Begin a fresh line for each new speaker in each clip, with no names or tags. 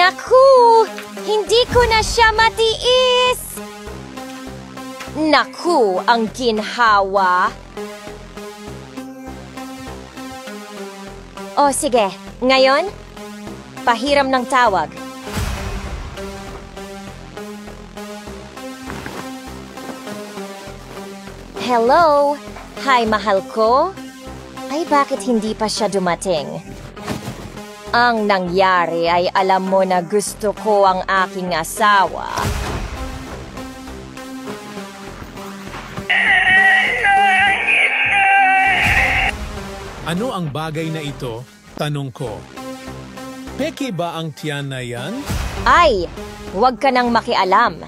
Naku! Hindi ko na siya matiis! Naku, ang ginhawa! O sige, ngayon, pahiram ng tawag. Hello? Hi, mahal ko? Ay, bakit hindi pa siya dumating? Ang nangyari ay alam mo na gusto ko ang aking asawa.
Ano ang bagay na ito? Tanong ko. Peke ba ang tiyan na yan?
Ay, huwag ka nang makialam.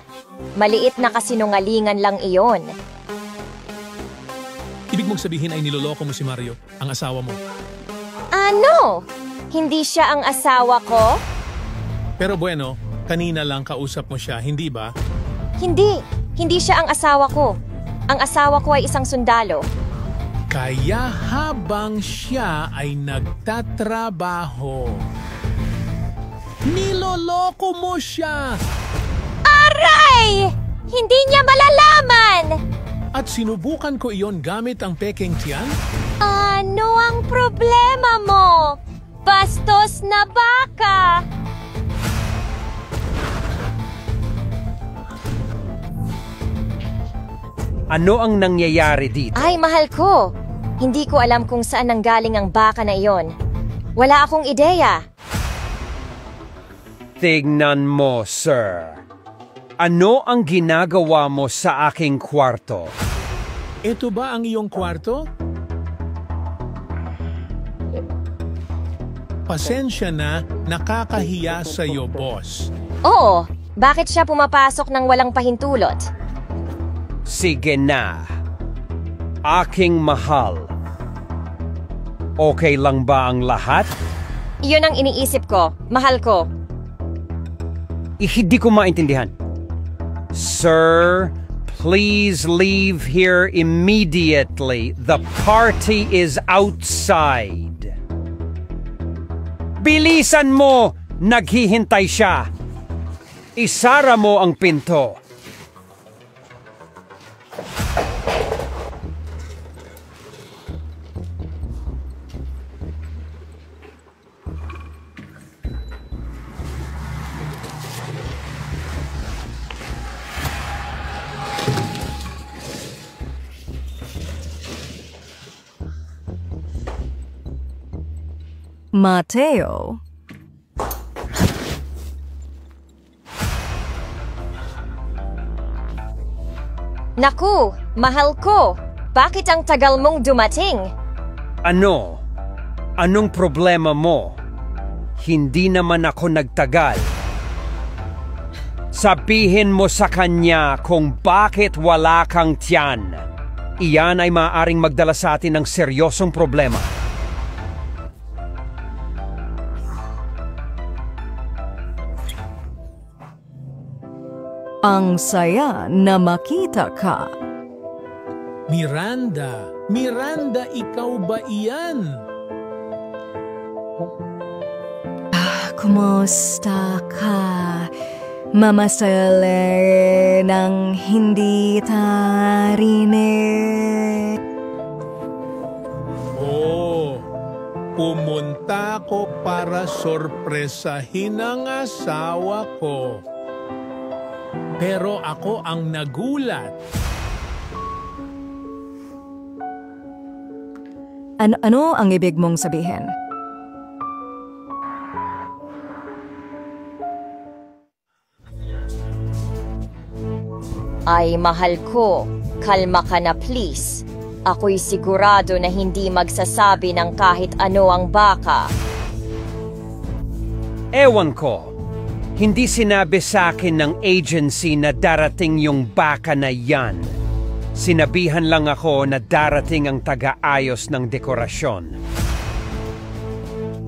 Maliit na kasinungalingan lang iyon.
Ibig mong sabihin ay niloloko mo si Mario, ang asawa mo.
Ano? Hindi siya ang asawa ko?
Pero bueno, kanina lang kausap mo siya, hindi ba?
Hindi siya ang asawa ko. Ang asawa ko ay isang sundalo.
Kaya habang siya ay nagtatrabaho, niloloko mo siya!
Aray! Hindi niya malalaman!
At sinubukan ko iyon gamit ang pekeng tiyan?
Ano ang problema mo? Bastos na baka!
Ano ang nangyayari dito?
Ay, mahal ko! Hindi ko alam kung saan nanggaling ang baka na iyon. Wala akong ideya.
Tignan mo, sir. Ano ang ginagawa mo sa aking kwarto?
Ito ba ang iyong kwarto? Pasensya na, nakakahiya sa'yo, boss.
Oo, bakit siya pumapasok ng walang pahintulot?
Sige na. Aking mahal. Okay lang ba ang lahat?
Iyon ang iniisip ko, mahal ko.
Hindi ko maintindihan. Sir, please leave here immediately. The party is outside. Bilisan mo! Naghihintay siya. Isara mo ang pinto.
Mateo.
Naku, mahal ko! Bakit ang tagal mong dumating?
Ano? Anong problema mo? Hindi naman ako nagtagal. Sabihin mo sa kanya kung bakit wala kang tiyan. Iyan ay maaaring magdala sa atin ng seryosong problema.
Ang saya na makita ka.
Miranda! Miranda, ikaw ba iyan?
Kumusta ka? Mamasali ng hindi tarinig.
Oh, pumunta ko para sorpresahin ang asawa ko. Pero ako ang nagulat.
Ano ang ibig mong sabihin?
Ay, mahal ko, kalma ka na please. Ako'y sigurado na hindi magsasabi ng kahit ano ang baka.
Ewan ko. Hindi sinabi sa akin ng agency na darating yung baka na yan. Sinabihan lang ako na darating ang taga-ayos ng dekorasyon.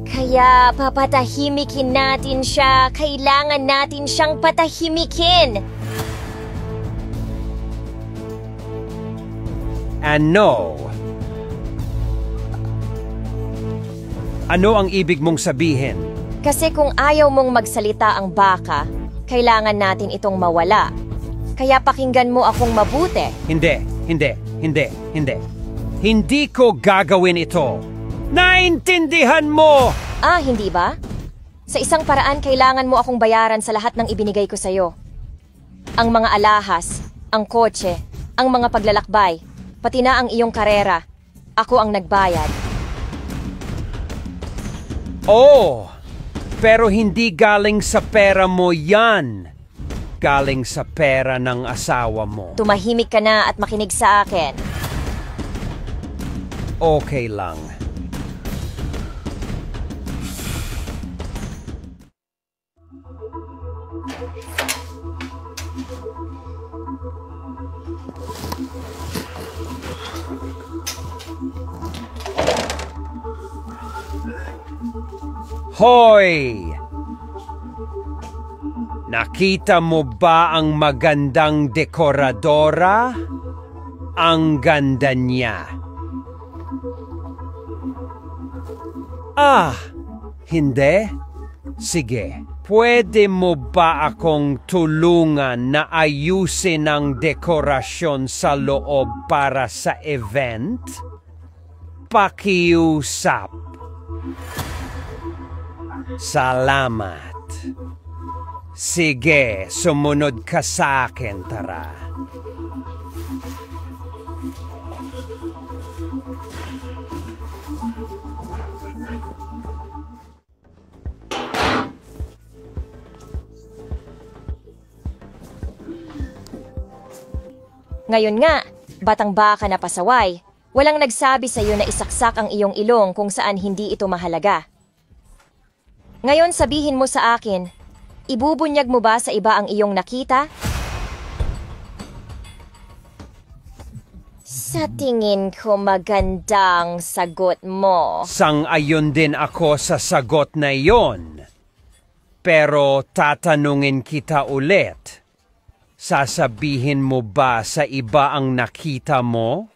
Kaya papatahimikin natin siya. Kailangan natin siyang patahimikin.
Ano? Ano ang ibig mong sabihin?
Kasi kung ayaw mong magsalita ang baka, kailangan natin itong mawala. Kaya pakinggan mo akong mabuti.
Hindi. Hindi ko gagawin ito. Naintindihan mo!
Hindi ba? Sa isang paraan, kailangan mo akong bayaran sa lahat ng ibinigay ko sa'yo. Ang mga alahas, ang kotse, ang mga paglalakbay, pati na ang iyong karera. Ako ang nagbayad.
Oh, pero hindi galing sa pera mo yan. Galing sa pera ng asawa mo.
Tumahimik ka na at makinig sa akin.
Okay lang. Hoy! Nakita mo ba ang magandang dekoradora? Ang ganda niya. Hindi? Sige, pwede mo ba akong tulungan na ayusin ang dekorasyon sa loob para sa event? Pakiusap. Salamat. Sige, sumunod ka sa akin, tara.
Ngayon nga, batang baka na pasaway, walang nagsabi sa iyo na isaksak ang iyong ilong kung saan hindi ito mahalaga. Ngayon sabihin mo sa akin, ibubunyag mo ba sa iba ang iyong nakita? Sa tingin ko magandang sagot mo.
Sang-ayon din ako sa sagot na iyon. Pero tatanungin kita ulit. Sasabihin mo ba sa iba ang nakita mo?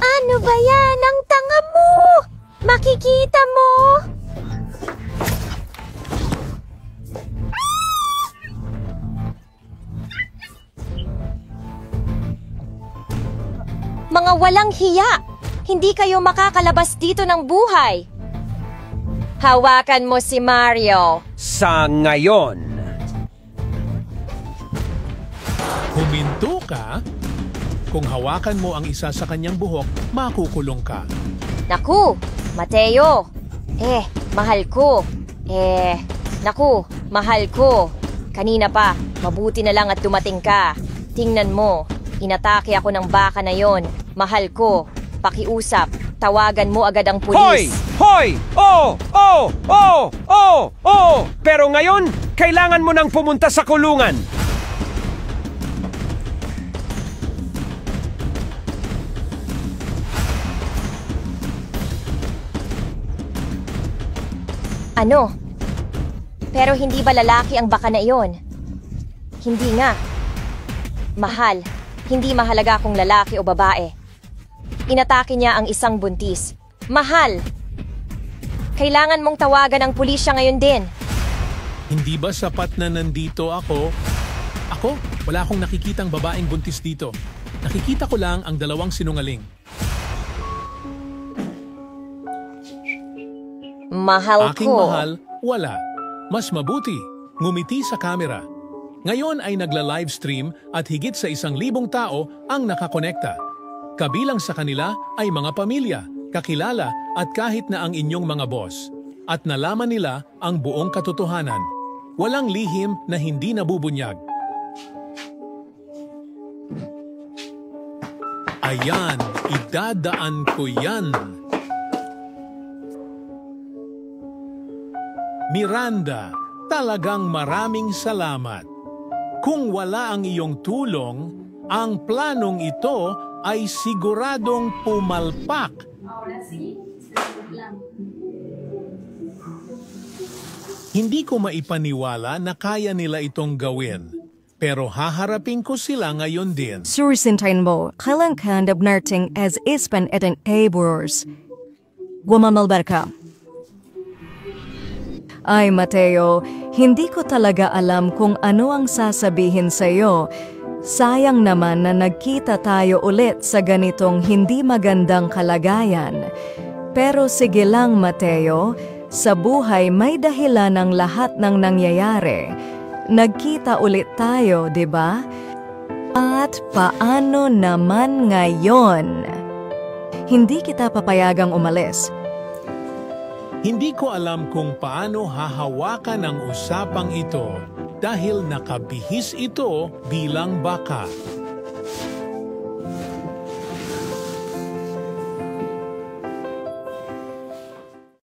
Ano ba yan? Ang tanga mo! Makikita mo! Mga walang hiya! Hindi kayo makakalabas dito ng buhay! Hawakan mo si Mario!
Sa ngayon.
Huminto ka? Kung hawakan mo ang isa sa kanyang buhok, makukulong ka.
Naku, Mateo! Mahal ko! Naku, mahal ko! Kanina pa, mabuti na lang at dumating ka. Tingnan mo, inatake ako ng baka na yon. Mahal ko, pakiusap, tawagan mo agad ang pulis.
Hoy! Pero ngayon, kailangan mo nang pumunta sa kulungan.
Ano? Pero hindi ba lalaki ang baka na iyon? Hindi nga. Mahal, hindi mahalaga kung lalaki o babae. Inatake niya ang isang buntis. Mahal! Kailangan mong tawagan ang pulisya ngayon din.
Hindi ba sapat na nandito ako? Ako? Wala akong nakikitang babaeng buntis dito. Nakikita ko lang ang dalawang sinungaling.
Mahal
Aking
ko.
mahal, wala. Mas mabuti, ngumiti sa kamera. Ngayon ay nagla-livestream at higit sa 1,000 tao ang nakakonekta. Kabilang sa kanila ay mga pamilya, kakilala at kahit na ang inyong mga boss. At nalaman nila ang buong katotohanan. Walang lihim na hindi nabubunyag. Ayan, idadaan ko yan. Miranda, talagang maraming salamat. Kung wala ang iyong tulong, ang planong ito ay siguradong pumalpak. Hindi ko maipaniwala na kaya nila itong gawin. Pero haharapin ko sila ngayon din.
Surusintayin mo, kailangan natin as ispan at an aburors. Gumamalbar ka. Ay, Mateo, hindi ko talaga alam kung ano ang sasabihin sa'yo. Sayang naman na nagkita tayo ulit sa ganitong hindi magandang kalagayan. Pero sige lang, Mateo, sa buhay may dahilan ng lahat ng nangyayari. Nagkita ulit tayo, di ba? At paano naman ngayon? Hindi kita papayagang umalis.
Hindi ko alam kung paano hahawakan ang usapang ito dahil nakabihis ito bilang baka.